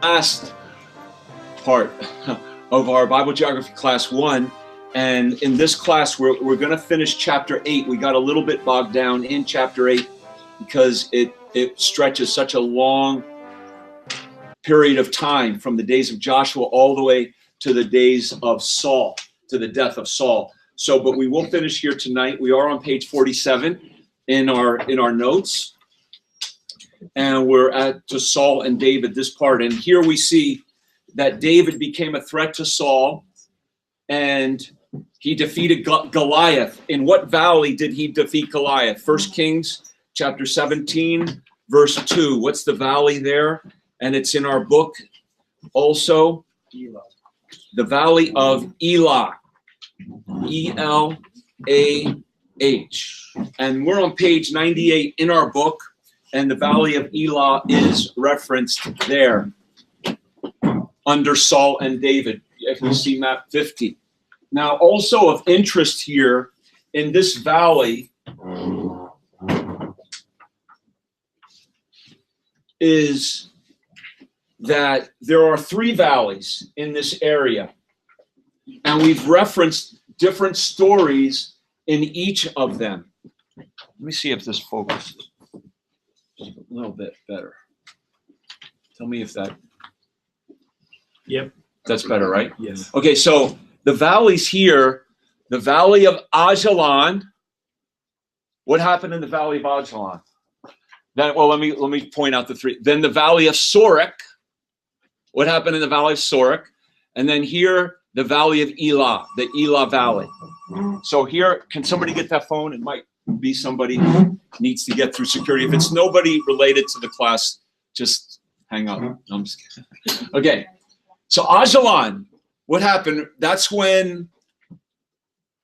last part of our Bible Geography Class 1. And in this class, we're going to finish Chapter 8. We got a little bit bogged down in Chapter 8 because it stretches such a long period of time from the days of Joshua all the way to the days of Saul, to the death of Saul. So, but we will finish here tonight. We are on page 47 in our notes. And we're to Saul and David, this part. And here we see that David became a threat to Saul, and he defeated Goliath. In what valley did he defeat Goliath? 1 Kings chapter 17, verse 2. What's the valley there? And it's in our book also. The valley of Elah. E-L-A-H. And we're on page 98 in our book. And the valley of Elah is referenced there under Saul and David. If you see map 50. Now, also of interest here in this valley is that there are 3 valleys in this area. And we've referenced different stories in each of them. Let me see if this focuses a little bit better. Tell me if that. Yep. That's better, right? Yes. Okay, so the valleys here, the valley of Ajalon. What happened in the valley of Ajalon? Then, well, let me point out the 3. Then the valley of Sorek. What happened in the valley of Sorek? And then here, the valley of Elah, the Elah Valley. So here, can somebody get that phone? It might be somebody who needs to get through security. If it's nobody related to the class, just hang up. No, I'm just kidding. Okay, so Ajalon, what happened? That's when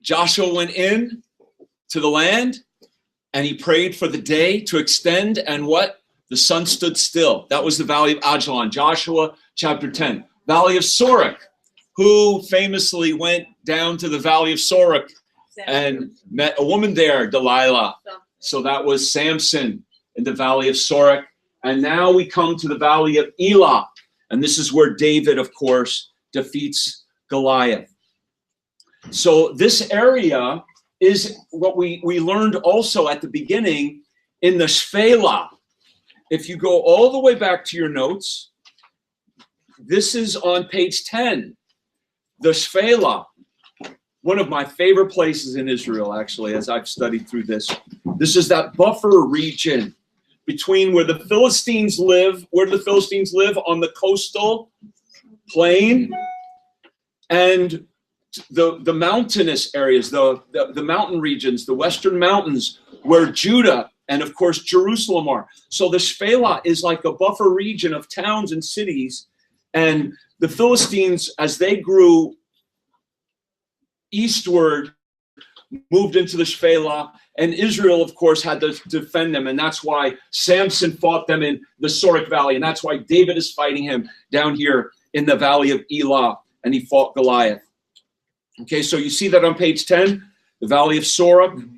Joshua went in to the land and he prayed for the day to extend, and what? The sun stood still. That was the valley of Ajalon, Joshua chapter 10. Valley of Sorek, who famously went down to the valley of Sorek and met a woman there, Delilah. So that was Samson in the valley of Sorek. And now we come to the valley of Elah. And this is where David, of course, defeats Goliath. So this area is what we learned also at the beginning in the Shephelah. If you go all the way back to your notes, this is on page 10. The Shephelah, one of my favorite places in Israel, actually, as I've studied through this. This is that buffer region between where the Philistines live. Where do the Philistines live? On the coastal plain and the mountainous areas, the mountain regions, the western mountains, where Judah and, of course, Jerusalem are. So the Shephelah is like a buffer region of towns and cities. And the Philistines, as they grew eastward, moved into the Shephelah, and Israel, of course, had to defend them. And that's why Samson fought them in the Sorek Valley. And that's why David is fighting him down here in the valley of Elah, and he fought Goliath. Okay, so you see that on page 10, the valley of Sorek.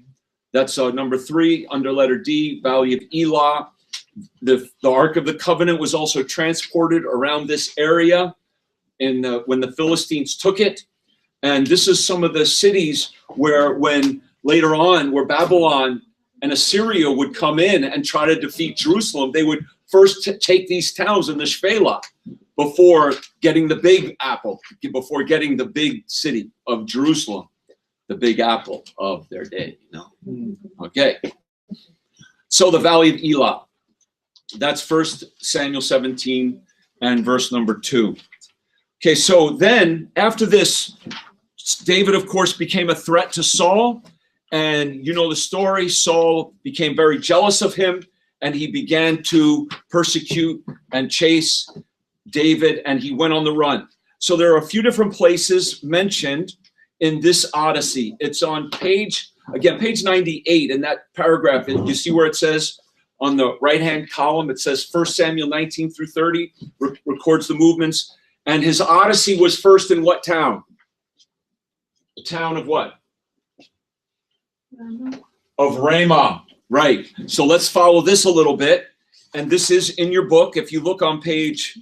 That's number 3 under letter D, valley of Elah. The Ark of the Covenant was also transported around this area when the Philistines took it. And this is some of the cities where later on, where Babylon and Assyria would come in and try to defeat Jerusalem, they would first take these towns in the Shephelah before getting the big apple, before getting the big city of Jerusalem, the big apple of their day, Okay. So the valley of Elah. That's 1 Samuel 17 and verse number 2. Okay, so then after this, David, of course, became a threat to Saul. And you know the story. Saul became very jealous of him, and he began to persecute and chase David, and he went on the run. So there are a few different places mentioned in this Odyssey. It's on page 98 in that paragraph. And you see where it says, on the right-hand column, it says 1 Samuel 19 through 30, records the movements. And his Odyssey was first in what town? The town of what? Of Ramah. Right. So let's follow this a little bit. And this is in your book. If you look on page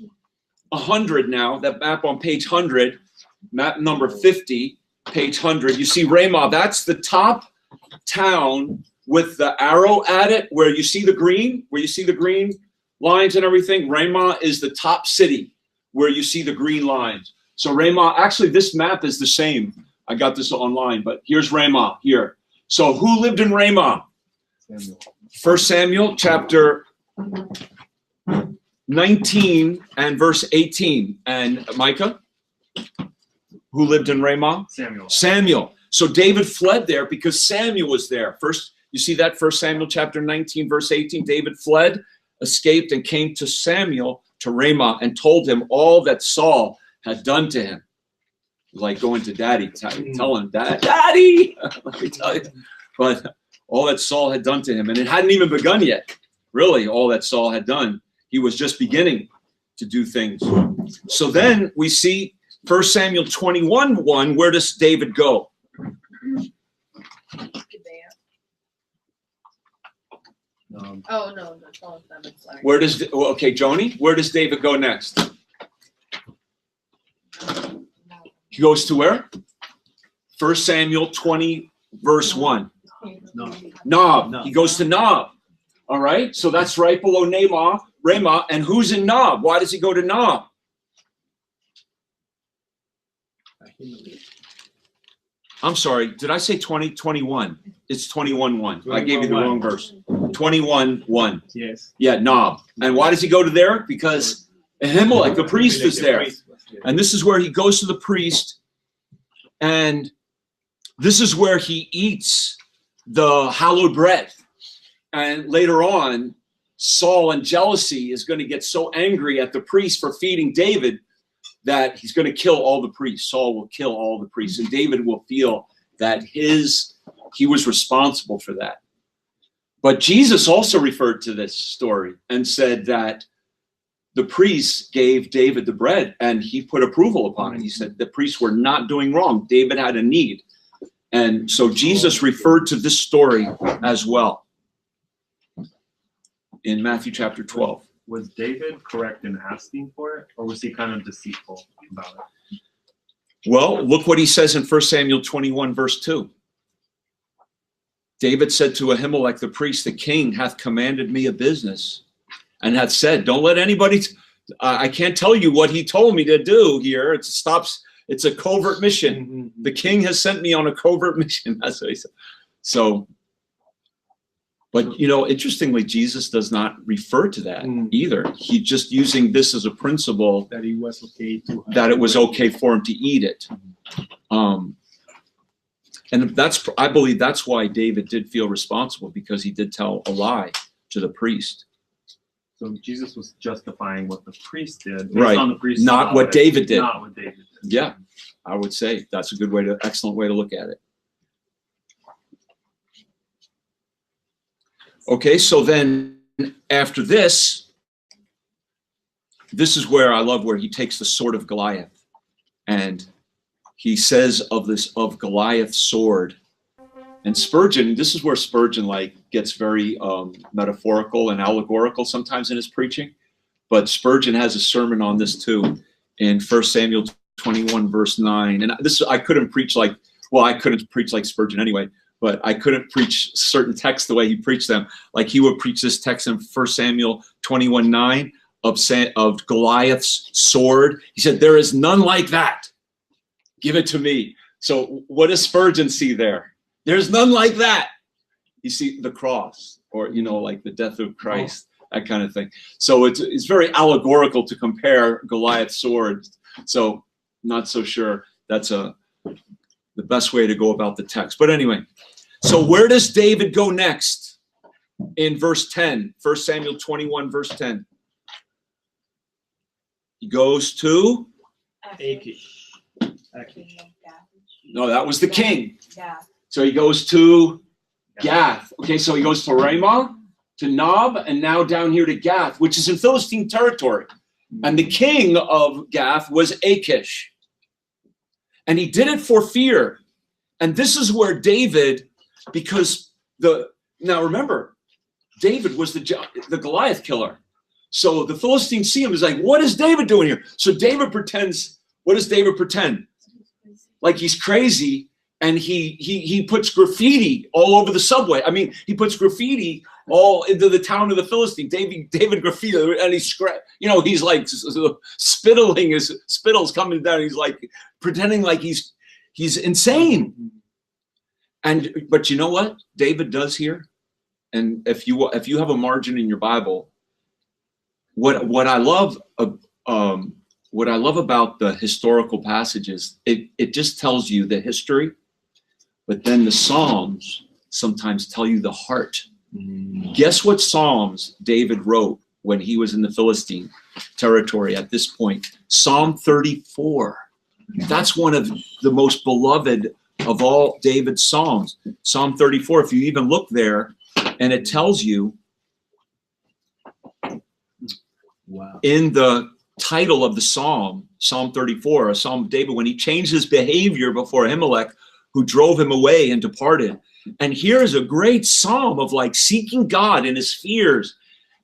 100 now, that map on page 100, map number 50, page 100, you see Ramah. That's the top town with the arrow at it, where you see the green, lines and everything. Ramah is the top city where you see the green lines. So Ramah, actually this map is the same. I got this online, but here's Ramah here. So who lived in Ramah? Samuel. 1 Samuel chapter 19 and verse 18. And Micah, who lived in Ramah? Samuel. Samuel. So David fled there because Samuel was there. First, you see that 1 Samuel chapter 19, verse 18. David fled, escaped, and came to Samuel to Ramah and told him all that Saul had done to him. Like going to daddy, telling daddy, let me tell you. But all that Saul had done to him, and it hadn't even begun yet. Really, all that Saul had done. He was just beginning to do things. So then we see 1 Samuel 21:1. Where does David go? Oh no, that's all I'm sorry. Where does okay, Joni? Where does David go next? He goes to where? 1 Samuel 20, verse 1. Nob. He goes to Nob. All right, so that's right below Ramah. And who's in Nob? Why does he go to Nob? I'm sorry, did I say 20, 21? It's 21:1. I gave you the wrong verse. 21:1. Yes. Yeah, Nob. And why does he go to there? Because Ahimelech, the priest, is there. And this is where he goes to the priest, and this is where he eats the hallowed bread. And later on, Saul, in jealousy, is going to get so angry at the priest for feeding David that he's going to kill all the priests. Saul will kill all the priests, and David will feel that he was responsible for that. But Jesus also referred to this story and said that the priests gave David the bread, and he put approval upon it. He said the priests were not doing wrong. David had a need. And so Jesus referred to this story as well in Matthew chapter 12. Was David correct in asking for it, or was he kind of deceitful about it? Well, look what he says in 1 Samuel 21, verse 2. David said to Ahimelech the priest, the king hath commanded me a business, and hath said, don't let anybody, I can't tell you what he told me to do here. It's a covert mission. The king has sent me on a covert mission. That's what he said. So, but you know, interestingly, Jesus does not refer to that either. He's just using this as a principle That he was okay to that it was okay for him to eat it. And I believe that's why David did feel responsible, because he did tell a lie to the priest. So Jesus was justifying what the priest did, Right. on the priest's Not what David did. Not what David did. Yeah, I would say that's a good way excellent way to look at it. Okay, so then after this is where I love where he takes the sword of Goliath, and he says of Goliath's sword. And Spurgeon, this is where Spurgeon gets very metaphorical and allegorical sometimes in his preaching. But Spurgeon has a sermon on this too in 1 Samuel 21, verse 9. And I couldn't preach I couldn't preach like Spurgeon anyway, but I couldn't preach certain texts the way he preached them. Like he would preach this text in 1 Samuel 21:9 of Goliath's sword. He said, there is none like that. Give it to me. So what does Spurgeon see there? There's none like that. You see the cross, or, like the death of Christ, that kind of thing. So it's very allegorical to compare Goliath's sword. So not so sure that's the best way to go about the text. But anyway, so where does David go next in verse 10? 1 Samuel 21, verse 10. He goes to? Achish. No, that was the king. Gath. So he goes to Gath. Okay, so he goes to Ramah, to Nob, and now down here to Gath, which is in Philistine territory. And the king of Gath was Achish. And he did it for fear. And this is where David, now remember, David was the Goliath killer. So the Philistines see him, is like, what is David doing here? So David pretends, what does David pretend? Like he's crazy, and he puts graffiti all over the subway. I mean, he puts graffiti all into the town of the Philistines. David graffiti, and he's he's like spittling, his spittle's coming down. He's like pretending like he's insane. But you know what David does here? And if you have a margin in your Bible, what I love about the historical passages, it just tells you the history, but then the Psalms sometimes tell you the heart. Guess what Psalms David wrote when he was in the Philistine territory at this point? Psalm 34. That's one of the most beloved of all David's Psalms. Psalm 34, if you even look there, and it tells you in the title of the Psalm, Psalm 34, a Psalm of David, when he changed his behavior before Ahimelech, who drove him away and departed. And here's a great psalm of like seeking God in his fears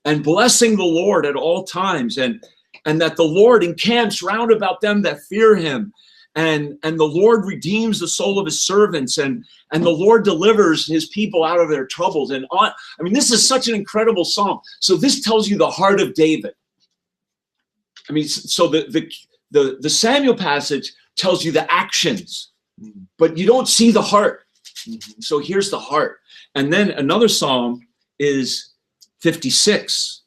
and blessing the Lord at all times, and that the Lord encamps round about them that fear him. And the Lord redeems the soul of his servants, and the Lord delivers his people out of their troubles. And on, I mean, this is such an incredible psalm. So this tells you the heart of David. I mean, so the Samuel passage tells you the actions, but you don't see the heart. So here's the heart. And then another psalm is 56.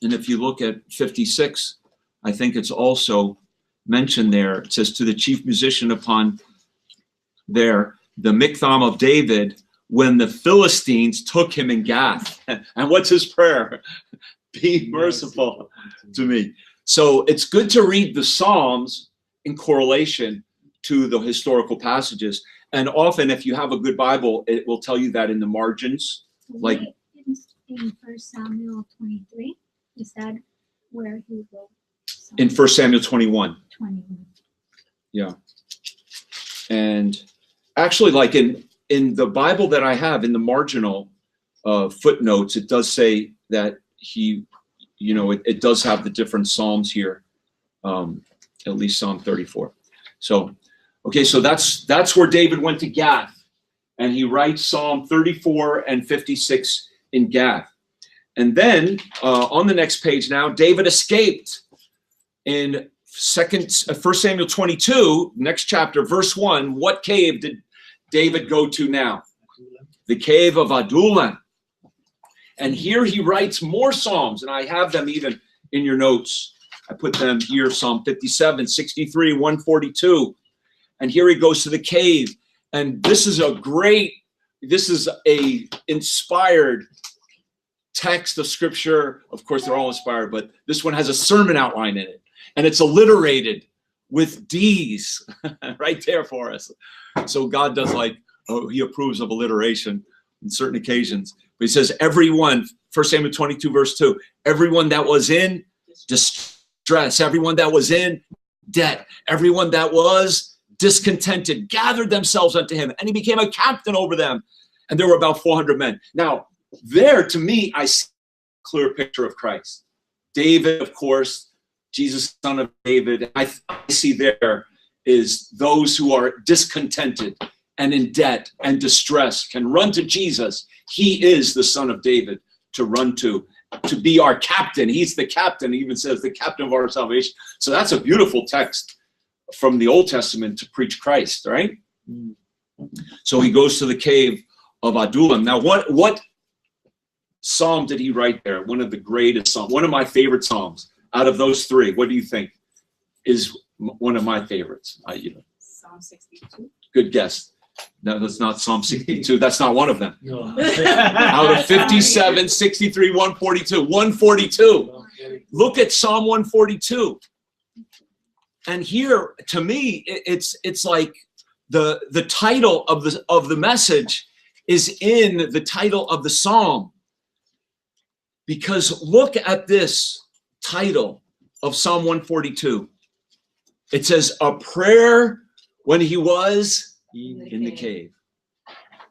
And if you look at 56, I think it's also mentioned there. It says, to the chief musician upon there, the miktham of David, when the Philistines took him in Gath. And what's his prayer? Be merciful to me. So it's good to read the Psalms in correlation to the historical passages. And often, if you have a good Bible, it will tell you that in the margins. Like in 1 Samuel 23, is that where he wrote? In 1 Samuel 21. 21. Yeah. And actually, like in the Bible that I have, in the marginal footnotes, it does say that he, it does have the different Psalms here, at least Psalm 34. So, okay, so that's where David went to Gath, and he writes Psalm 34 and 56 in Gath. And then on the next page now, David escaped in 1 Samuel 22, next chapter, verse 1. What cave did David go to now? The cave of Adullam. And here he writes more Psalms, and I have them even in your notes. I put them here, Psalm 57, 63, 142. And here he goes to the cave. And this is a inspired text of scripture. Of course, they're all inspired, but this one has a sermon outline in it. And it's alliterated with D's right there for us. So God does he approves of alliteration on certain occasions. But he says, everyone, 1 Samuel 22, verse 2, everyone that was in distress, everyone that was in debt, everyone that was discontented, gathered themselves unto him, and he became a captain over them. And there were about 400 men. Now, there, to me, I see a clear picture of Christ. David, of course, Jesus, son of David. I see there is those who are discontented and in debt and distress can run to Jesus. He is the son of David to run to be our captain. He's the captain. He even says the captain of our salvation. So that's a beautiful text from the Old Testament to preach Christ, right? So he goes to the cave of Adullam. Now, what psalm did he write there? One of the greatest psalms, one of my favorite psalms. Out of those three, what do you think is one of my favorites? Psalm 62. Good guess. No, that's not Psalm 62. That's not one of them. No. Out of 57, 63, 142. 142. Look at Psalm 142. And here, to me, it's like the title of the message is in the title of the psalm. Because look at this title of Psalm 142. It says, a prayer when he was in the cave.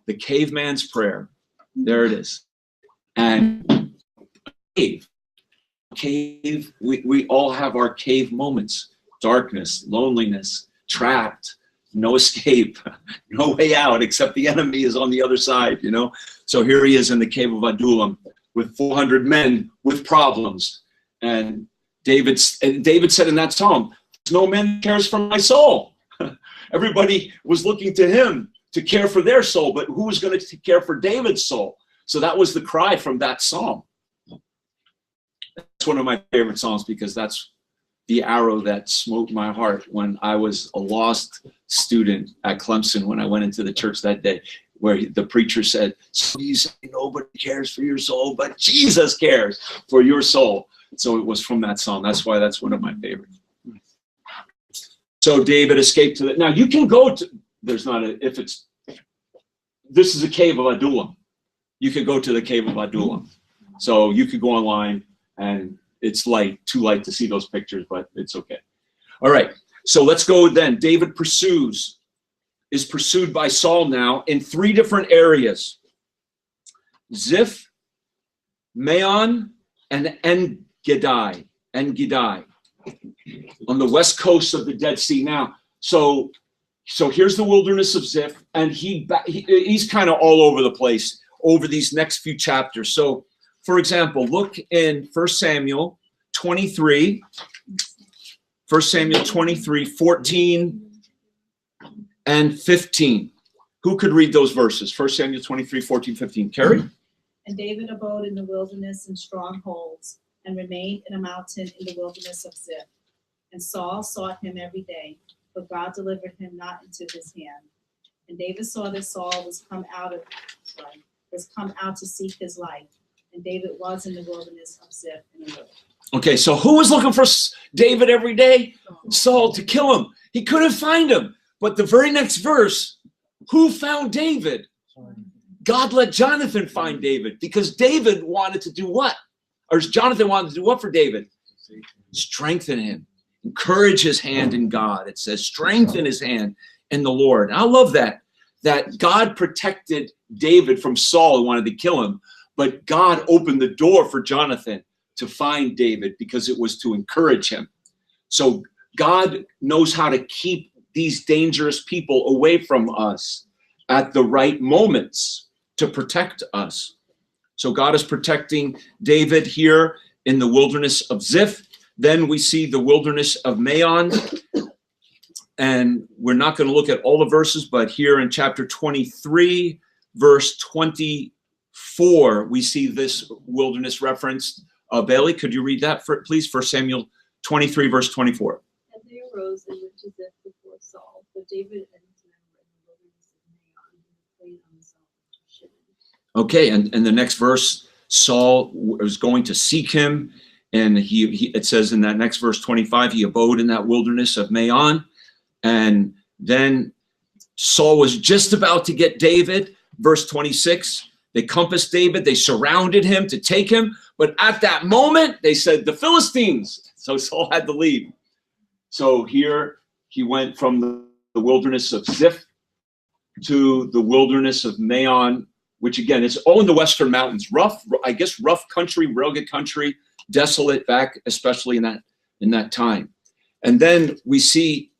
The caveman's prayer. There it is. And cave. cave. We all have our cave moments. Darkness, loneliness, trapped, no escape, no way out except the enemy is on the other side, you know. So here he is in the cave of Adullam with 400 men with problems. And David said in that psalm, no man cares for my soul. Everybody was looking to him to care for their soul, but who was going to care for David's soul? So that was the cry from that psalm. That's one of my favorite songs because that's the arrow that smote my heart when I was a lost student at Clemson when I went into the church that day, where the preacher said, so you say nobody cares for your soul, but Jesus cares for your soul. So it was from that song. That's why that's one of my favorites. So David escaped to the, now you can go to, there's not a, if it's, this is a cave of Adullam. You could go to the cave of Adullam. So you could go online and it's too light to see those pictures, but it's okay. All right, so let's go then. David is pursued by Saul now in 3 different areas. Ziph, Maon, and En-Gedi. On the west coast of the Dead Sea now. So here's the wilderness of Ziph, and he's kind of all over the place over these next few chapters. So, for example, look in 1 Samuel 23, 14 and 15. Who could read those verses? 1 Samuel 23, 14, 15. Carrie? And David abode in the wilderness in strongholds, and remained in a mountain in the wilderness of Ziph. And Saul sought him every day, but God delivered him not into his hand. And David saw that Saul was come out to seek his life. And David was in the wilderness of Ziph in the wood. Okay, so who was looking for David every day? Saul, to kill him. He couldn't find him. But the very next verse, who found David? God let Jonathan find David, because David wanted to do what? Or Jonathan wanted to do what for David? Strengthen him. Encourage his hand in God. It says strengthen his hand in the Lord. And I love that God protected David from Saul who wanted to kill him, but God opened the door for Jonathan to find David because it was to encourage him. So God knows how to keep these dangerous people away from us at the right moments to protect us. So God is protecting David here in the wilderness of Ziph. Then we see the wilderness of Maon. And we're not going to look at all the verses, but here in chapter 23, verse 24, we see this wilderness referenced. Bailey, could you read that, please? 1 Samuel 23, verse 24. And they arose and went to Ziph before Saul, but David and his men were in the wilderness of Maon, and played on the Saul of Shimon. Okay, and the next verse, Saul was going to seek him, and it says in that next verse 25, he abode in that wilderness of Maon, and then Saul was just about to get David. Verse 26, they compassed David, they surrounded him to take him, but at that moment, they said, the Philistines. So Saul had to leave. So here he went from the wilderness of Ziph to the wilderness of Maon, which again is all in the western mountains. Rough country, rugged country, desolate back, especially in that time. And then we see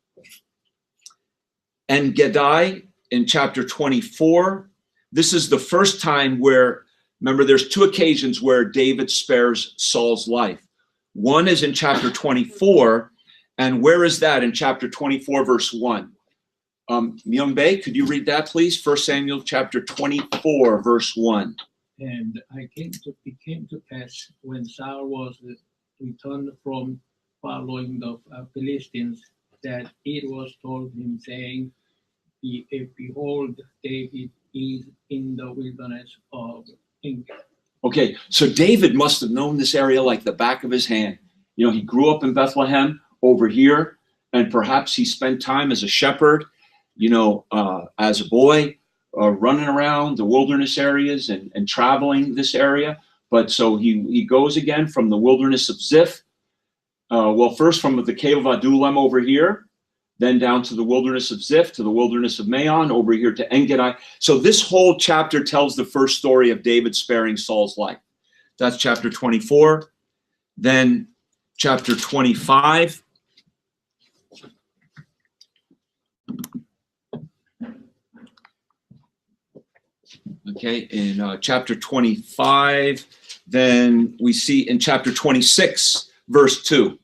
En-Gedi in chapter 24. This is the first time where, remember, there's 2 occasions where David spares Saul's life. One is in chapter 24, and where is that? In chapter 24, verse 1. Myung Bae, could you read that, please? 1 Samuel chapter 24, verse 1. And it came to pass when Saul was returned from following the Philistines, that it was told him, saying, behold, David is in the wilderness of En-Gedi. Okay, so David must have known this area like the back of his hand. You know, he grew up in Bethlehem over here, and perhaps he spent time as a shepherd, you know, as a boy, running around the wilderness areas and traveling this area. But so he goes again from the wilderness of Ziph, well, first from the cave of Adullam over here, then down to the wilderness of Ziph, to the wilderness of Maon, over here to En-Gedi. So this whole chapter tells the first story of David sparing Saul's life. That's chapter 24. Then chapter 25. Okay, in chapter 25, then we see in chapter 26, verse 2.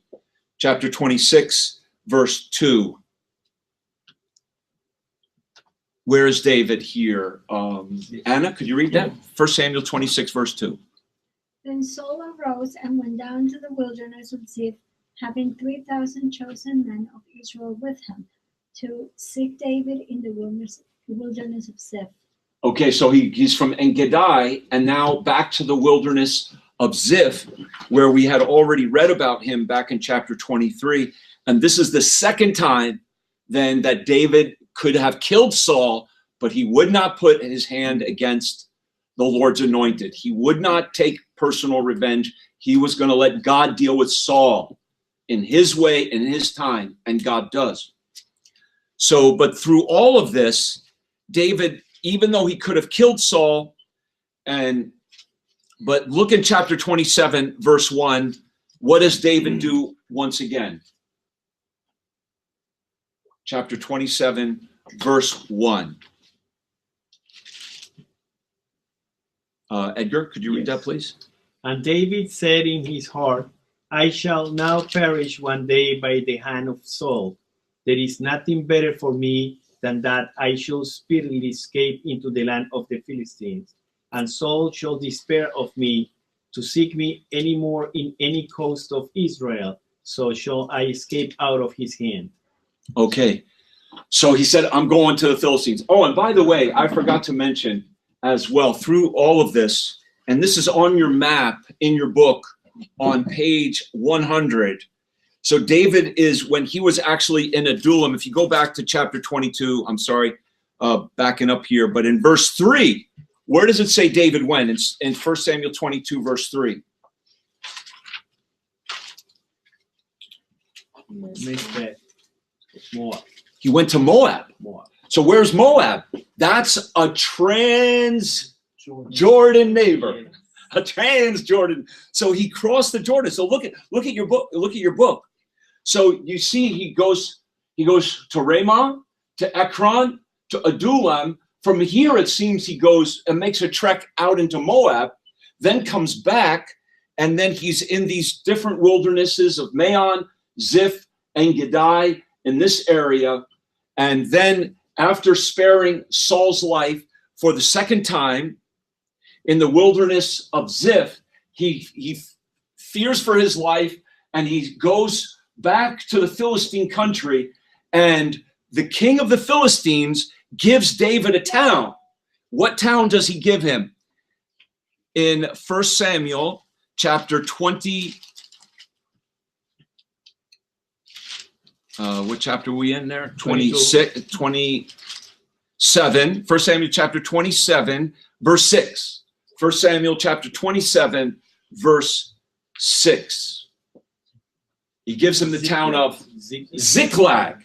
Chapter 26, verse 2. Where is David here? Anna, could you read that? 1 Samuel 26, verse 2. Then Saul arose and went down to the wilderness of Ziph, having 3,000 chosen men of Israel with him, to seek David in the wilderness of Ziph. Okay, so he's from En-Gedi, and now back to the wilderness of Ziph, where we had already read about him back in chapter 23. And this is the second time then that David could have killed Saul, but he would not put his hand against the Lord's anointed. He would not take personal revenge. He was going to let God deal with Saul in his way, in his time, and God does. So, but through all of this, David, even though he could have killed Saul, but look in chapter 27, verse 1, what does David do once again? Chapter 27, verse 1. Edgar, could you read that, please? And David said in his heart, I shall now perish one day by the hand of Saul. There is nothing better for me than that I shall speedily escape into the land of the Philistines, and Saul shall despair of me to seek me any more in any coast of Israel, so shall I escape out of his hand. Okay, so he said, I'm going to the Philistines. Oh, and by the way, I forgot to mention as well, through all of this, and this is on your map in your book on page 100. So David is, when he was actually in Adullam, if you go back to chapter 22, I'm sorry, backing up here, but in verse 3, where does it say David went? It's in 1 Samuel 22, verse 3. Moab. He went to Moab. So where's Moab? That's a trans-Jordan neighbor. A trans-Jordan. So he crossed the Jordan. So look at your book. Look at your book. So you see, he goes to Ramah, to Ekron, to Adullam. From here, it seems he goes and makes a trek out into Moab, then comes back, and then he's in these different wildernesses of Maon, Ziph, and En-Gedi in this area. And then after sparing Saul's life for the second time in the wilderness of Ziph, he fears for his life, and he goes back to the Philistine country, and the king of the Philistines gives David a town. What town does he give him? In 1 Samuel chapter 20, what chapter are we in there? 26, 27. 1 Samuel chapter 27, verse 6. 1 Samuel chapter 27, verse 6. He gives him the town of Ziklag.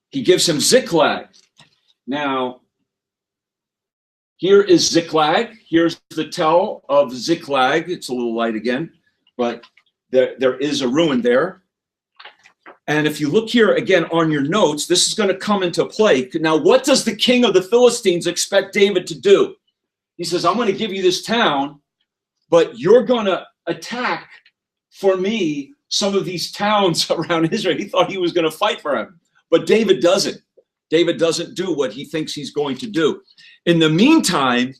He gives him Ziklag. Now, here is Ziklag. Here's the tell of Ziklag. It's a little light again, but there is a ruin there. And if you look here again on your notes, this is going to come into play. Now, what does the king of the Philistines expect David to do? He says, I'm going to give you this town, but you're going to attack for me some of these towns around Israel. He thought he was going to fight for him, but David doesn't. David doesn't do what he thinks he's going to do. In the meantime,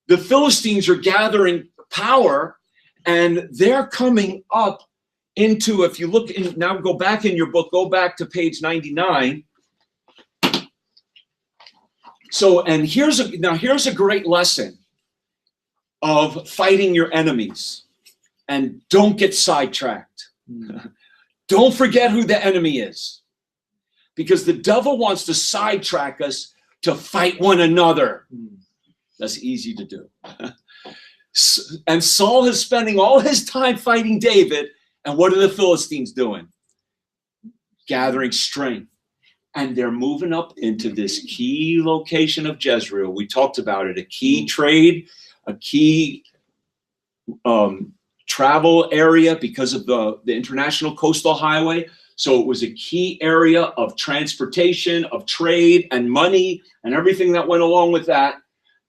the Philistines are gathering power, and they're coming up into, if you look in, now go back in your book, go back to page 99. So, and here's a great lesson of fighting your enemies, and don't get sidetracked. Don't forget who the enemy is, because the devil wants to sidetrack us to fight one another. That's easy to do. And Saul is spending all his time fighting David, and what are the Philistines doing? Gathering strength. And they're moving up into this key location of Jezreel. We talked about it, a key trade, a key travel area because of the international coastal highway. So it was a key area of transportation, of trade and money and everything that went along with that.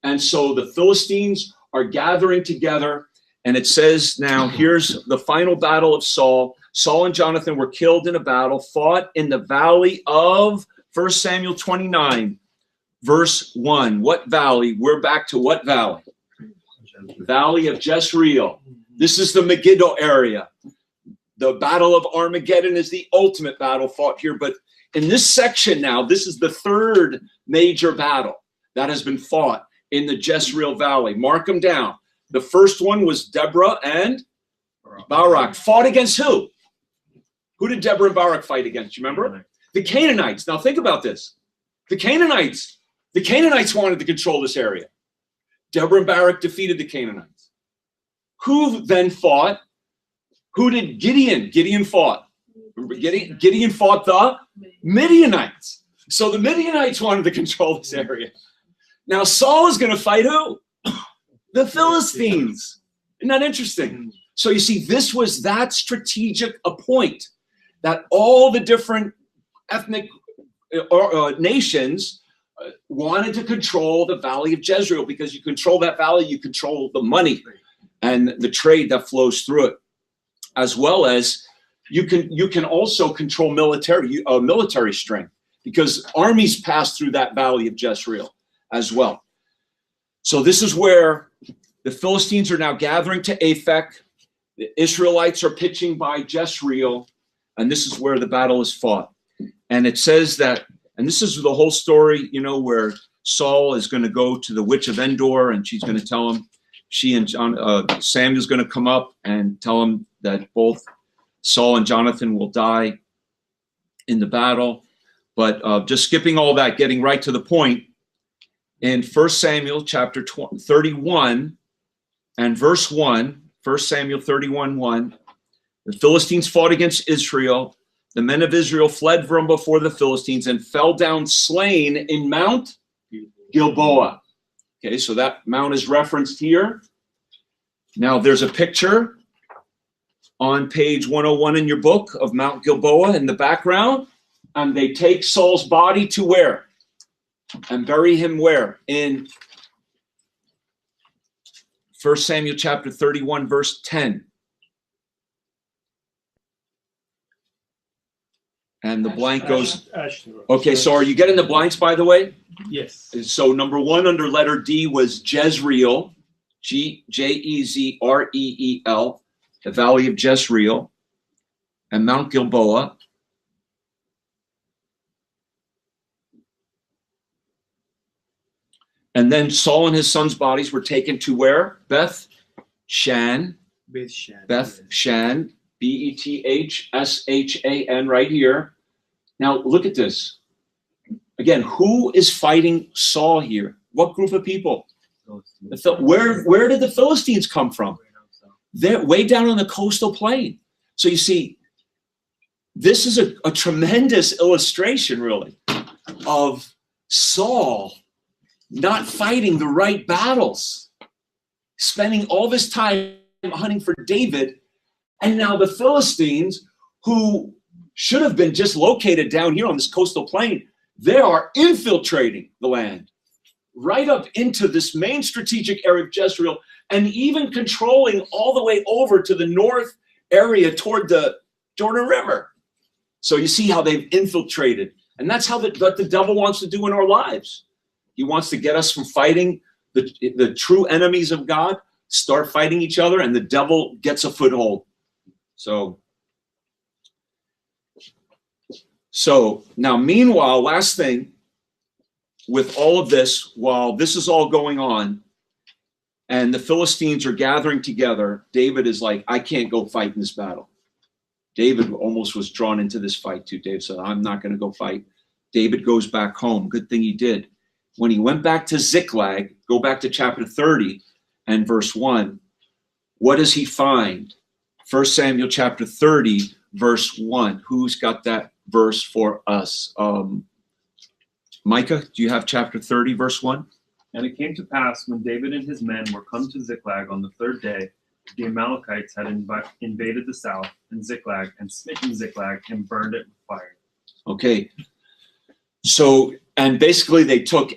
And so the Philistines are gathering together. And it says now, here's the final battle of Saul. Saul and Jonathan were killed in a battle, fought in the valley of 1 Samuel 29, verse 1. What valley? We're back to what valley? Valley of Jezreel. This is the Megiddo area. The Battle of Armageddon is the ultimate battle fought here. But in this section now, this is the third major battle that has been fought in the Jezreel Valley. Mark them down. The first one was Deborah and Barak. Fought against who? Who did Deborah and Barak fight against? You remember? The Canaanites. Now think about this. The Canaanites wanted to control this area. Deborah and Barak defeated the Canaanites. Who then fought? Who did Gideon fought? Remember Gideon fought the Midianites. So the Midianites wanted to control this area. Now Saul is going to fight who? The Philistines. Isn't that interesting? So you see, this was that strategic a point that all the different ethnic nations wanted to control the Valley of Jezreel, because you control that valley, you control the money and the trade that flows through it, as well as you can also control military strength, because armies pass through that Valley of Jezreel as well. So this is where the Philistines are now gathering to Aphek. The Israelites are pitching by Jezreel, and this is where the battle is fought. And it says that, and this is the whole story, you know, where Saul is going to go to the witch of Endor, and she's going to tell him, she and Samuel's going to come up and tell him that both Saul and Jonathan will die in the battle. But just skipping all that, getting right to the point, in 1 Samuel chapter 31 and verse 1, 1 Samuel 31:1, the Philistines fought against Israel. The men of Israel fled from before the Philistines and fell down slain in Mount Gilboa. Okay, so that mount is referenced here. Now there's a picture on page 101 in your book of Mount Gilboa in the background, and they take Saul's body to where? And bury him where? In 1 Samuel chapter 31, verse 10. And the blank goes, okay, so are you getting the blanks, by the way? Yes. So number one under letter D was Jezreel, Jezreel, the Valley of Jezreel, and Mount Gilboa. And then Saul and his sons' bodies were taken to where? Beth Shan, Bethshan, Bethshan, right here. Now look at this. Again, who is fighting Saul here? What group of people? Where did the Philistines come from? They're way down on the coastal plain. So you see, this is a tremendous illustration, really, of Saul not fighting the right battles, spending all this time hunting for David, and now the Philistines, who should have been just located down here on this coastal plain, they are infiltrating the land right up into this main strategic area of Jezreel, and even controlling all the way over to the north area toward the Jordan River. So you see how they've infiltrated. And that's how what the devil wants to do in our lives. He wants to get us from fighting the true enemies of God, start fighting each other, and the devil gets a foothold. So now, meanwhile, last thing, with all of this, while this is all going on, and the Philistines are gathering together, David is like, I can't go fight in this battle. David almost was drawn into this fight too. David said, I'm not going to go fight. David goes back home. Good thing he did. When he went back to Ziklag, go back to chapter 30 and verse 1, what does he find? 1 Samuel chapter 30, verse 1. Who's got that verse for us? Micah, do you have chapter 30, verse 1? And it came to pass, when David and his men were come to Ziklag on the third day, the Amalekites had invaded the south and Ziklag and smitten Ziklag and burned it with fire. Okay. So, and basically they took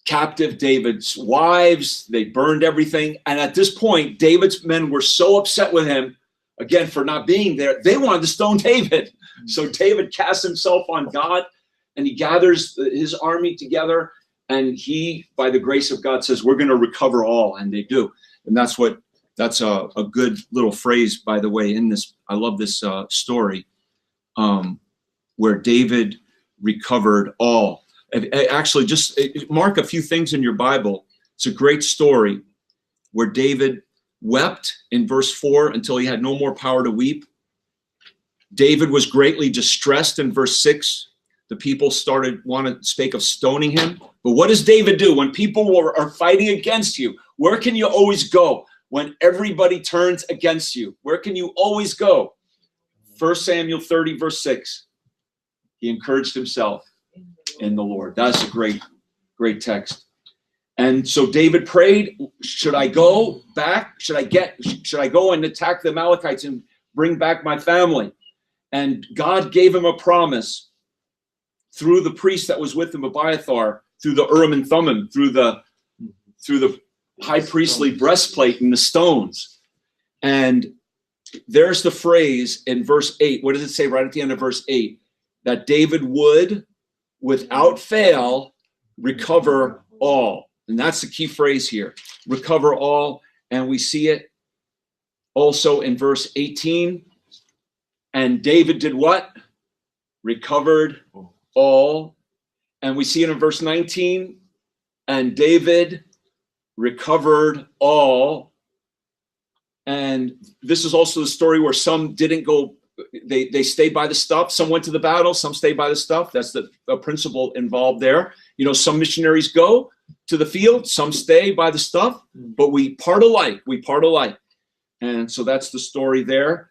captive David's wives, they burned everything. And at this point, David's men were so upset with him, again, for not being there, they wanted to stone David. So David casts himself on God and he gathers his army together. And he, by the grace of God, says, we're going to recover all. And they do. And that's a good little phrase, by the way, in this. I love this story where David recovered all. Actually, just mark a few things in your Bible. It's a great story where David wept in verse 4 until he had no more power to weep. David was greatly distressed in verse 6. The people spake of stoning him. But what does David do when people are fighting against you? Where can you always go when everybody turns against you? Where can you always go? 1 Samuel 30, verse 6. He encouraged himself in the Lord. That's a great, great text. And so David prayed, should I go back? Should I go and attack the Amalekites and bring back my family? And God gave him a promise through the priest that was with him, Abiathar, through the Urim and Thummim, through the high priestly breastplate and the stones. And there's the phrase in verse 8. What does it say right at the end of verse 8? That David would, without fail, recover all. And that's the key phrase here. Recover all. And we see it also in verse 18. And David did what? Recovered all. And we see it in verse 19. And David recovered all. And this is also the story where some didn't go, they stayed by the stuff. Some went to the battle, some stayed by the stuff. That's the principle involved there. You know, some missionaries go to the field, some stay by the stuff, but we part alike. And so that's the story there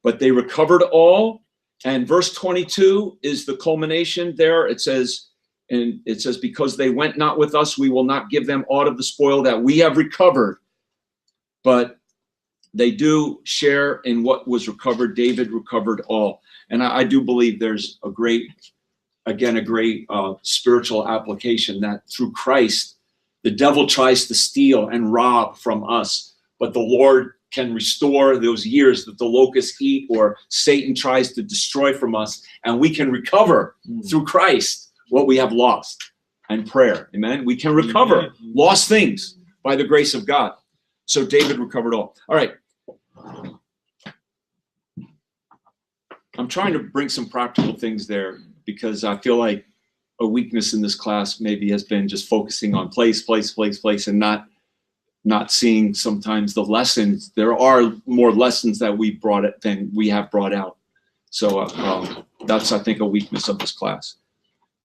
but they recovered all. And verse 22 is the culmination there. It says, because they went not with us, we will not give them aught of the spoil that we have recovered. But they do share in what was recovered. David recovered all. And I do believe there's a great spiritual application that through Christ, the devil tries to steal and rob from us, but the Lord can restore those years that the locusts eat or Satan tries to destroy from us, and we can recover through Christ what we have lost and prayer. Amen. We can recover lost things by the grace of God. So David recovered all. All right. I'm trying to bring some practical things there because I feel like a weakness in this class maybe has been just focusing on place, and not seeing sometimes the lessons. There are more lessons that we have brought out. So that's, I think, a weakness of this class,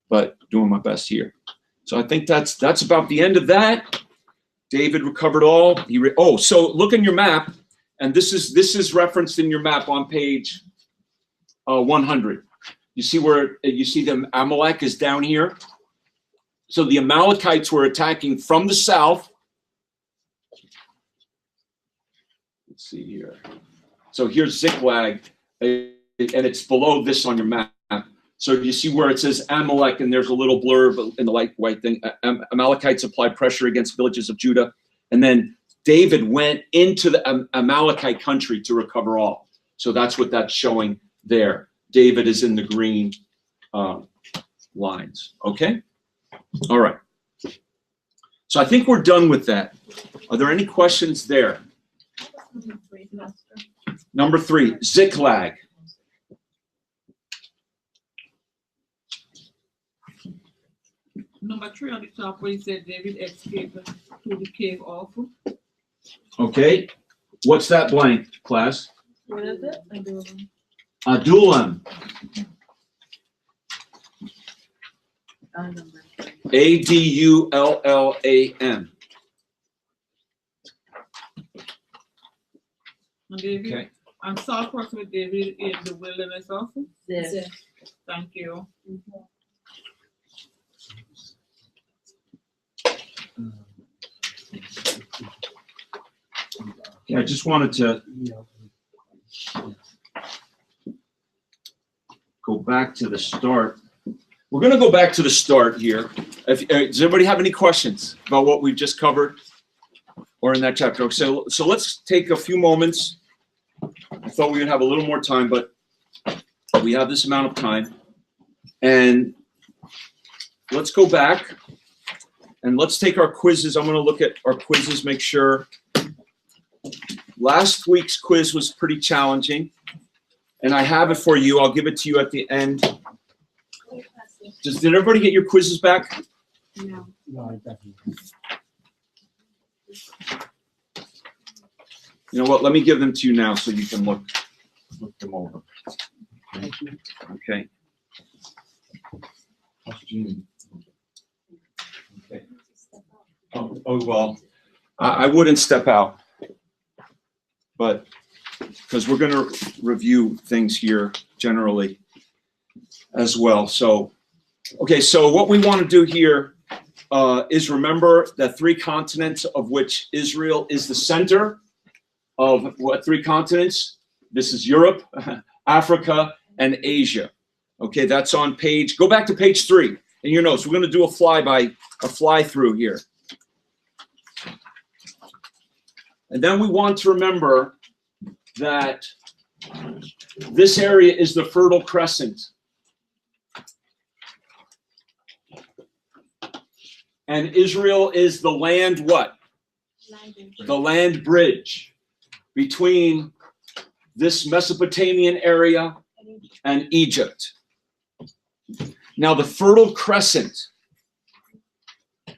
but doing my best here. So I think that's about the end of that. David recovered all. So look in your map, and this is referenced in your map on page 100. You see where you see the Amalek is down here. So the Amalekites were attacking from the south. Let's see here. So here's Ziklag, and it's below this on your map. So you see where it says Amalek, and there's a little blurb in the light white thing. Amalekites applied pressure against villages of Judah. And then David went into the Amalekite country to recover all. So that's what that's showing there. David is in the green lines. Okay? All right. So I think we're done with that. Are there any questions there? Number 3, Ziklag. Number 3 on the top where he said David escaped through the cave also. Okay. What's that blank, class? What is it? Adullam. Adullam. And David, Okay. and Saul crossed with David in the wilderness also. Ziph. Thank you. Okay, I just wanted to go back to the start. We're going to go back to the start here. Does everybody have any questions about what we've just covered or in that chapter? So let's take a few moments. I thought we would have a little more time, but we have this amount of time. And let's go back and let's take our quizzes. I'm going to look at our quizzes, make sure. Last week's quiz was pretty challenging, and I have it for you. I'll give it to you at the end. Did everybody get your quizzes back? No. You know what? Let me give them to you now so you can look them over. Okay. Okay. Oh well, I wouldn't step out, but because we're going to review things here generally as well. So, okay, so what we want to do here is remember the three continents of which Israel is the center of what three continents? This is Europe, Africa, and Asia. Okay, that's on page, go back to page 3 in your notes. We're going to do a fly through here. And then we want to remember that this area is the Fertile Crescent. And Israel is the land what? The land bridge between this Mesopotamian area and Egypt. Now the Fertile Crescent,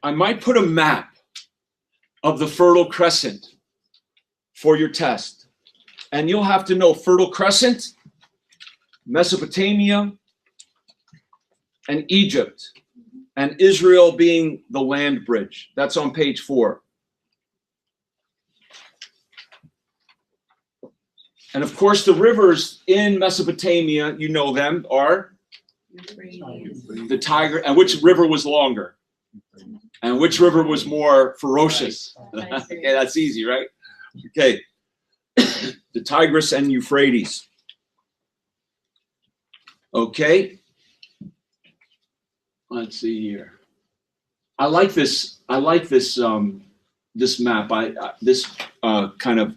I might put a map of the Fertile Crescent for your test. And you'll have to know Fertile Crescent, Mesopotamia, and Egypt, and Israel being the land bridge. That's on page 4. And of course, the rivers in Mesopotamia, you know them, are the Tigris. And which river was longer? And which river was more ferocious? Okay, that's easy, right? Okay. The Tigris and Euphrates. Okay. Let's see here. I like this. This map. This kind of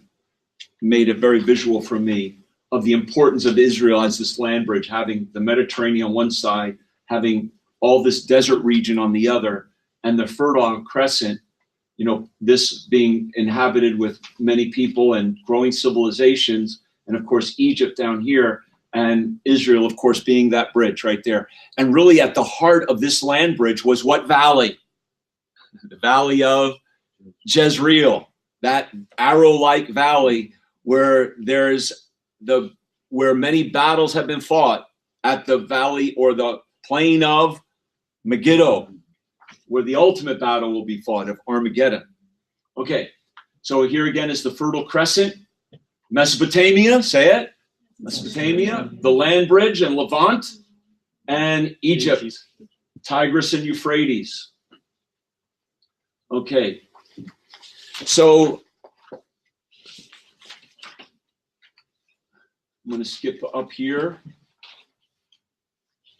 made it very visual for me of the importance of Israel as this land bridge, having the Mediterranean on one side, having all this desert region on the other, and the Fertile Crescent, you know, this being inhabited with many people and growing civilizations, and of course Egypt down here, and Israel, of course, being that bridge right there. And really at the heart of this land bridge was what valley? The valley of Jezreel, that arrow-like valley where where many battles have been fought, at the valley or the plain of Megiddo, where the ultimate battle will be fought, of Armageddon. Okay, so here again is the Fertile Crescent, Mesopotamia, say it, Mesopotamia, the land bridge and Levant, and Egypt, Tigris and Euphrates. Okay, so I'm going to skip up here.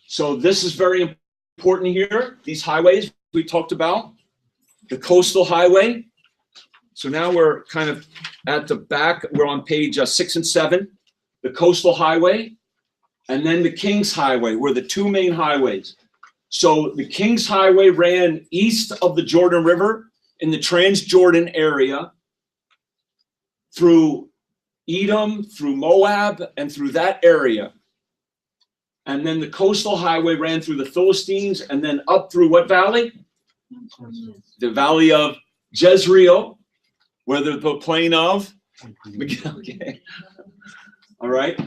So this is very important here, these highways we talked about, the coastal highway. So now we're kind of at the back, we're on page 6 and 7, the coastal highway, and then the King's Highway were the two main highways. So the King's Highway ran east of the Jordan River in the Transjordan area through Edom, through Moab, and through that area. And then the coastal highway ran through the Philistines and then up through what valley? The valley of Jezreel, where the plain of Megiddo. Okay. All right.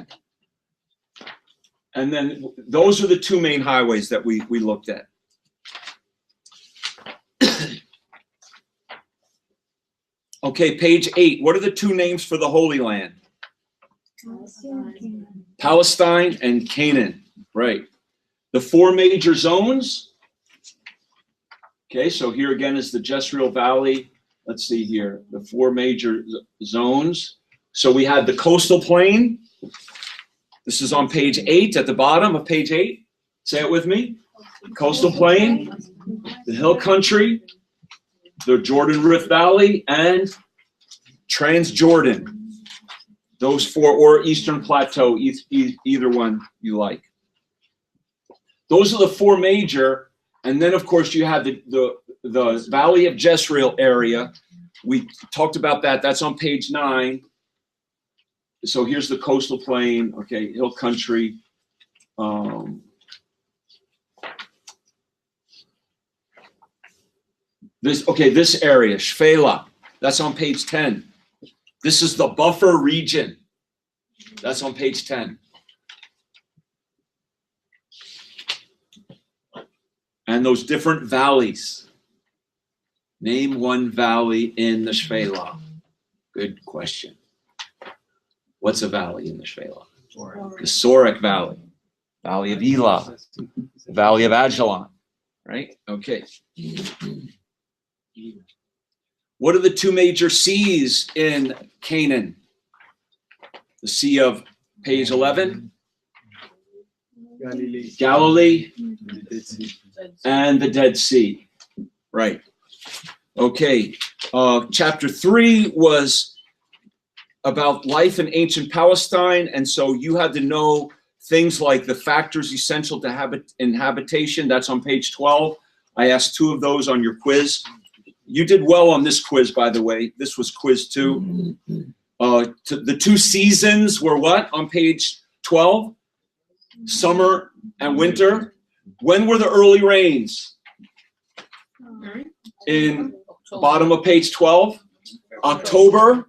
And then those are the two main highways that we looked at. Okay, page 8. What are the two names for the Holy Land? Palestine and Canaan. Right. The four major zones. Okay, so here again is the Jezreel Valley, let's see here, the 4 major zones. So we had the coastal plain. This is on page 8, at the bottom of page 8. Say it with me. Coastal plain, the hill country, the Jordan Rift Valley, and Transjordan. Those 4, or Eastern Plateau, either one you like. Those are the 4 major. And then, of course, you have the Valley of Jezreel area. We talked about that. That's on page 9. So here's the coastal plain, okay, hill country. This area, Shpela, that's on page 10. This is the buffer region. That's on page 10. And those different valleys. Name one valley in the Shpela. Good question. What's a valley in the Shpela? The Sorek Valley. Valley of Elah. The Valley of Ajalon. Right? Okay. What are the 2 major seas in Canaan? The Sea of page 11. Galilee. And the Dead Sea. Right. Okay. Chapter 3 was about life in ancient Palestine. And so you had to know things like the factors essential to habitation. That's on page 12. I asked 2 of those on your quiz. You did well on this quiz, by the way. This was quiz 2. The 2 seasons were what on page 12? Summer and winter. When were the early rains? In bottom of page 12. October.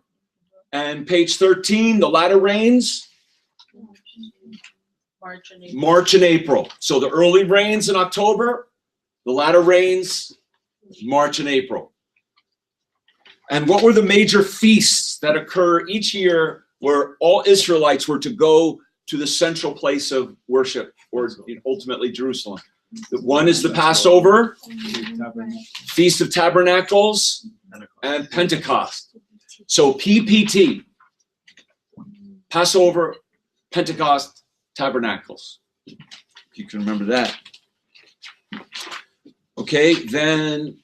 And page 13, the latter rains. March and April. So the early rains in October. The latter rains, March and April. And what were the major feasts that occur each year where all Israelites were to go to the central place of worship, or ultimately Jerusalem? One is the Passover, Feast of Tabernacles, and Pentecost. So PPT, Passover, Pentecost, Tabernacles. You can remember that. Okay, then,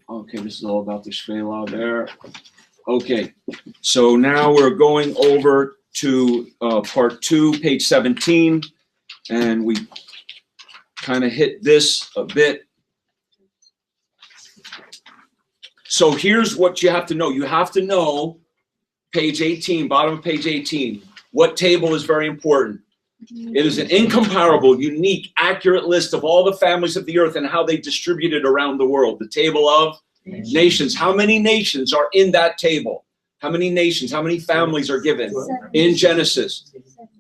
okay, this is all about the Shpela there. Okay, so now we're going over to part 2, page 17, and we kind of hit this a bit. So here's what you have to know. You have to know page 18, bottom of page 18. What table is very important? It is an incomparable, unique, accurate list of all the families of the earth and how they distributed around the world. The table of nations. How many nations are in that table? How many nations, how many families are given in Genesis?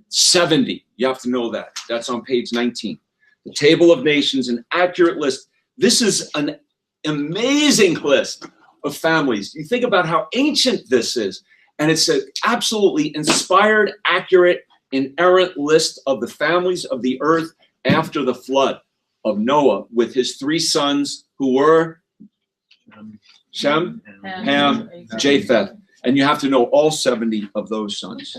70. You have to know that. That's on page 19. The table of nations, an accurate list. This is an amazing list of families. You think about how ancient this is, and it's an absolutely inspired, accurate, inerrant list of the families of the earth after the flood of Noah with his 3 sons who were Shem, Ham, Japheth. And you have to know all 70 of those sons.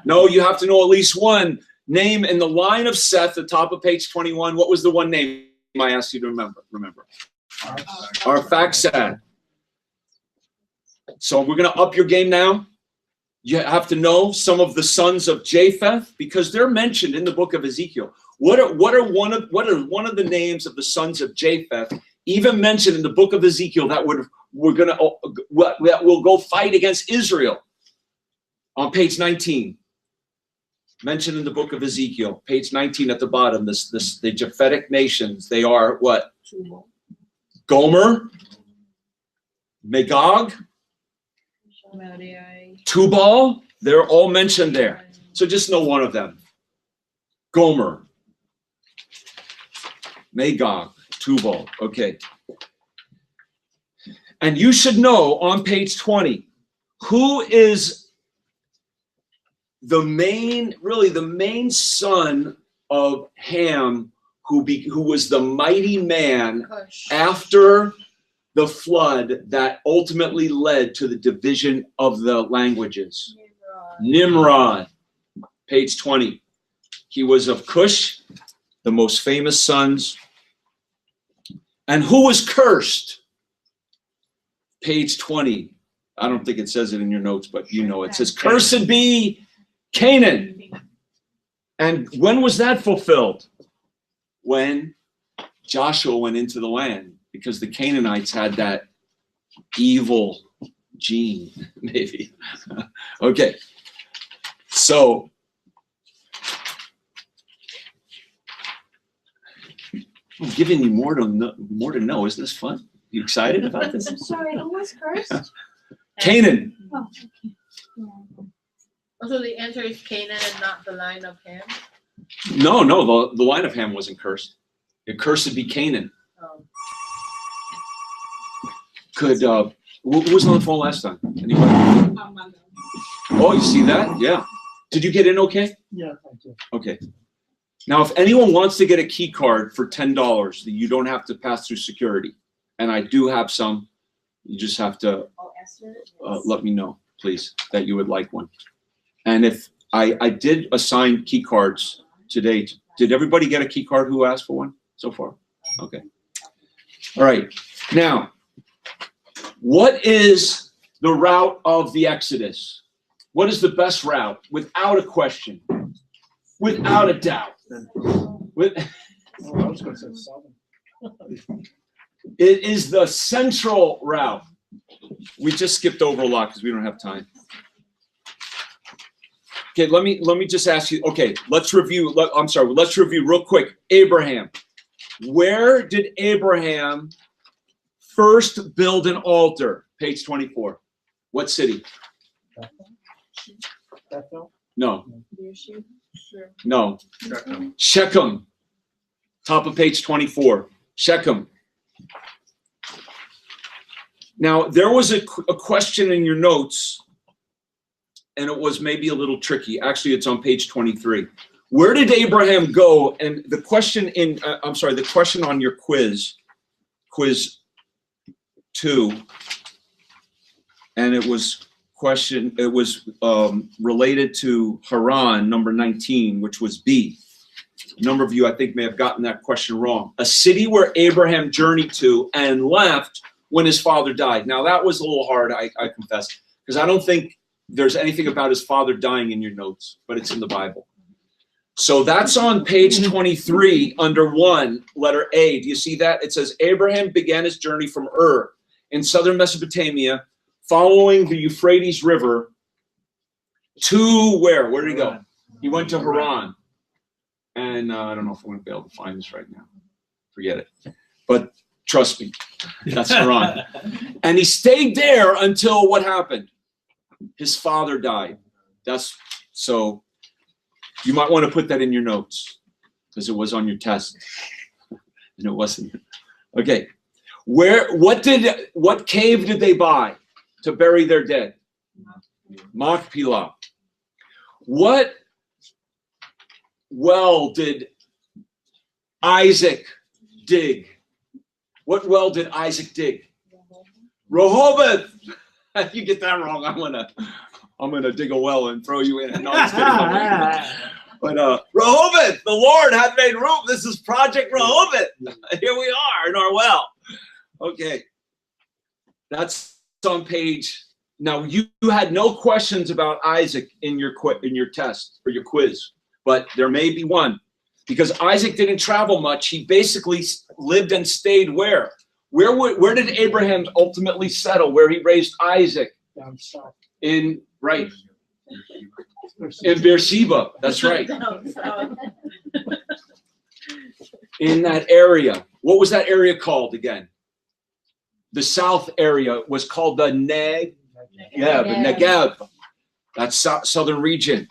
No, you have to know at least one name in the line of Seth, the top of page 21. What was the one name I asked you to remember? Arphaxad. So we're going to up your game now. You have to know some of the sons of Japheth because they're mentioned in the book of Ezekiel. What are one of the names of the sons of Japheth even mentioned in the book of Ezekiel that will go fight against Israel? On page 19, mentioned in the book of Ezekiel, page 19 at the bottom. The Japhetic nations. They are what? Gomer, Magog, Tubal. They're all mentioned there. So just know one of them. Gomer, Magog, Tubal. Okay. And you should know on page 20 who is the main son of Ham who was the mighty man Cush. after the flood that ultimately led to the division of the languages. Nimrod, page 20. He was of Cush, the most famous sons. And who was cursed? Page 20. I don't think it says it in your notes, but you know it says, cursed be Canaan. And when was that fulfilled? When Joshua went into the land, because the Canaanites had that evil gene, maybe. Okay. So I'm giving you more to know. Isn't this fun? You excited about this? I'm sorry, who was cursed? Canaan. Oh, okay. Yeah. So the answer is Canaan and not the line of Ham? No, the line of Ham wasn't cursed. It cursed be Canaan. Oh. Could who was on the phone last time? Anybody? Oh, you see that? Yeah. Did you get in okay? Yeah, thank you. Okay. Now, if anyone wants to get a key card for $10, that you don't have to pass through security, and I do have some, you just have to let me know, please, that you would like one. And if I did assign key cards today, did everybody get a key card who asked for one so far? Okay. All right. Now, what is the route of the Exodus? What is the best route? Without a question. Without a doubt. It is the central route. We just skipped over a lot because we don't have time. Okay, let me just ask you. Okay, let's review. Let's review real quick. Abraham. Where did Abraham first build an altar? Page 24. What city? No. No. Shechem. Top of page 24. Shechem. Now, there was a question in your notes, and it was maybe a little tricky. Actually, it's on page 23. Where did Abraham go? And the question in, the question on your quiz 2, and it was related to Haran, number 19, which was B. A number of you, I think, may have gotten that question wrong. A city where Abraham journeyed to and left when his father died. Now, that was a little hard, I confess, because I don't think there's anything about his father dying in your notes, but it's in the Bible. So that's on page 23 under 1, letter A. Do you see that? It says, Abraham began his journey from Ur in southern Mesopotamia, following the Euphrates River to where? Where did he go? He went to Haran. And I don't know if I'm going to be able to find this right now. Forget it. But trust me, that's Haran. And he stayed there until what happened? His father died. So you might want to put that in your notes because it was on your test. And it wasn't. Okay. What cave did they buy to bury their dead? Machpelah. What well did Isaac dig? What well did Isaac dig? Rehoboth. If you get that wrong, I'm gonna dig a well and throw you in. No, I'm just kidding. But Rehoboth, the Lord hath made room. This is Project Rehoboth. Here we are in our well. Okay, that's on page. Now you had no questions about Isaac in your test or your quiz, but there may be one because Isaac didn't travel much. He basically lived and stayed where? Where did Abraham ultimately settle? Where he raised Isaac? Down south. In Beersheba. That's right. In that area. What was that area called again? The south area was called the Negev. That's southern region.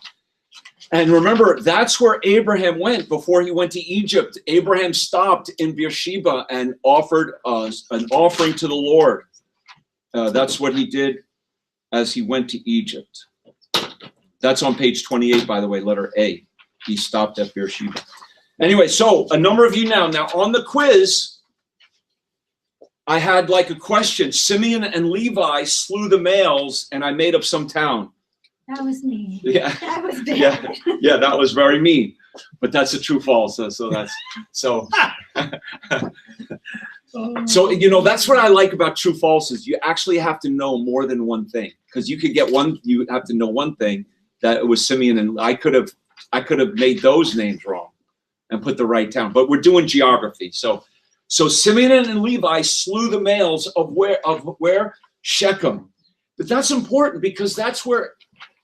And remember, that's where Abraham went before he went to Egypt. Abraham stopped in Beersheba and offered an offering to the Lord. That's what he did as he went to Egypt. That's on page 28, by the way, letter A. He stopped at Beersheba. Anyway, so a number of you now on the quiz, I had like a question. Simeon and Levi slew the males, and I made up some town. That was me. Yeah. That was bad. Yeah, that was very mean. But that's a true false. So that's so. So that's what I like about true falses. You actually have to know more than one thing, because you could get one. You have to know one thing, that it was Simeon, and I could have made those names wrong and put the right town. But we're doing geography. So Simeon and Levi slew the males of where Shechem. But that's important, because that's where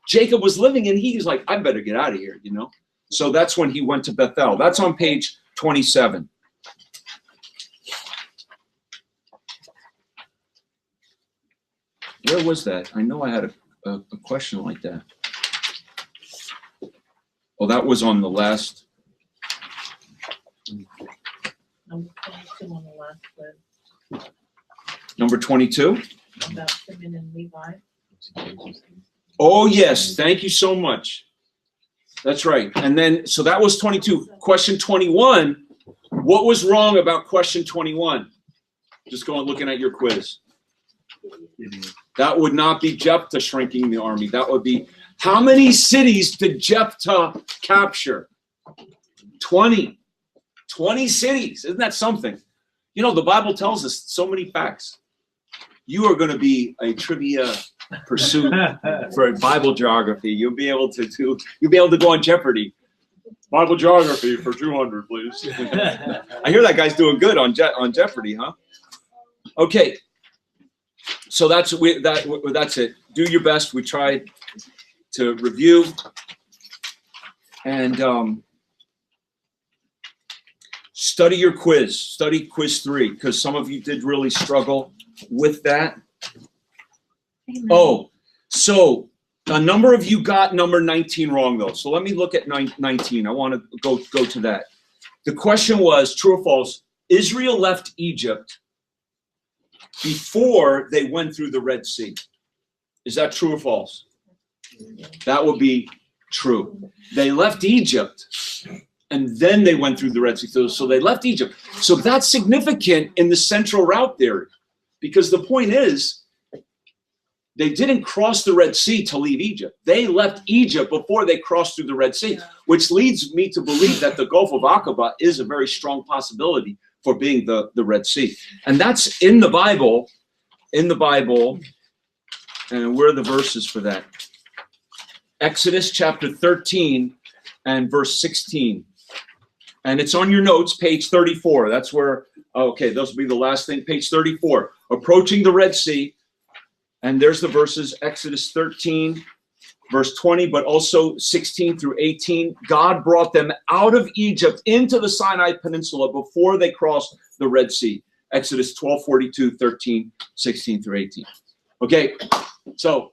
Jacob was living, and he's like, I better get out of here, So that's when he went to Bethel. That's on page 27. Where was that? I know I had a question like that. Oh, that was on the last. Number 22 on the last quiz. Number 22? About Simeon and Levi. Oh, yes. Thank you so much. That's right. And then, so that was 22. Question 21. What was wrong about question 21? Just going looking at your quiz. That would not be Jephthah shrinking the army. That would be, how many cities did Jephthah capture? 20. 20 cities. Isn't that something? The Bible tells us so many facts. You are going to be a trivia pursuit for Bible geography. You'll be able to go on Jeopardy. Bible geography for 200, please. I hear that guy's doing good on Jeopardy, huh? Okay. So that's it. Do your best. We tried to review, and study your quiz. Study quiz 3, because some of you did really struggle with that. Amen. Oh, so a number of you got number 19 wrong, though. So let me look at 19. I want to go to that. The question was, true or false, Israel left Egypt before they went through the Red Sea. Is that true or false? That would be true. They left Egypt, and then they went through the Red Sea. So they left Egypt. So that's significant in the central route theory, because the point is, they didn't cross the Red Sea to leave Egypt. They left Egypt before they crossed through the Red Sea, which leads me to believe that the Gulf of Aqaba is a very strong possibility for being the Red Sea. And that's in the Bible. And where are the verses for that? Exodus chapter 13 and verse 16. And it's on your notes, page 34. That's where, okay, those will be the last thing. Page 34, approaching the Red Sea. And there's the verses, Exodus 13, verse 20, but also 16 through 18. God brought them out of Egypt into the Sinai Peninsula before they crossed the Red Sea. Exodus 12, 42, 13, 16 through 18. Okay, so